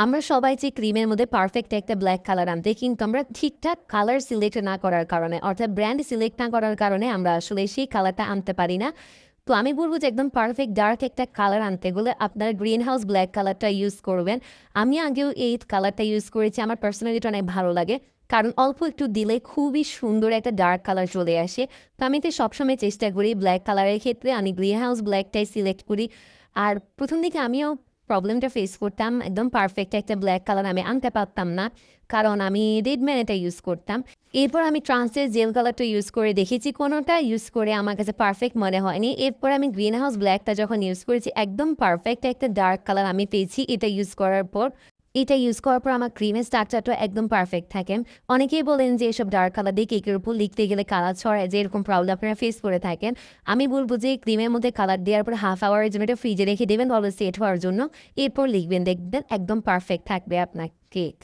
আমরা সবাই যে ক্রিমের মধ্যে পারফেক্ট একটা ব্ল্যাক কালার আনতে, কিন্তু আমরা ঠিকঠাক কালার সিলেক্ট না করার কারণে, অর্থাৎ ব্র্যান্ড সিলেক্ট না করার কারণে আমরা আসলে সেই কালারটা আনতে পারি না। তো আমি বলবো যে একদম পারফেক্ট ডার্ক একটা কালার আনতে গেলে আপনারা গ্রিন হাউস ব্ল্যাক কালারটা ইউজ করবেন। আমি আগেও এই কালারটা ইউজ করেছি, আমার পার্সোনালিটা অনেক ভালো লাগে, কারণ অল্প একটু দিলে খুবই সুন্দর একটা ডার্ক কালার চলে আসে। তো আমি তো সবসময় চেষ্টা করি ব্ল্যাক কালারের ক্ষেত্রে আমি গ্রিন হাউস ব্ল্যাকটাই সিলেক্ট করি। আর প্রথম দিকে আমিও প্রবলেমটা ফেস করতাম, একদম পারফেক্ট একটা ব্ল্যাক কালার আমি আনতে পারতাম না, কারণ আমি রেডম্যান এটা ইউজ করতাম। এরপর আমি ট্রান্সের জেল কালারটা ইউজ করে দেখেছি, কোনোটা ইউজ করে আমার কাছে পারফেক্ট মনে হয়নি। এরপর আমি গ্রিন হাউস ব্ল্যাকটা যখন ইউজ করেছি, একদম পারফেক্ট একটা ডার্ক কালার আমি পেয়েছি এটা ইউজ করার পর। আমার ক্রিমের স্ট্রাকচারটা একদম পারফেক্ট থাকে। অনেকেই বলেন যে এসব ডার্ক কালার দিয়ে কেকের উপর লিখতে গেলে কালার ছড়ায়, যে এরকম প্রবলেম আপনারা ফেস করে থাকেন। আমি বলবো যে ক্রিমের মধ্যে কালার দেওয়ার পর হাফ আওয়ারের জন্য এটা ফ্রিজে রেখে দেবেন ভালো সেট হওয়ার জন্য, এরপর লিখবেন, দেখবেন একদম পারফেক্ট থাকবে আপনার কেক।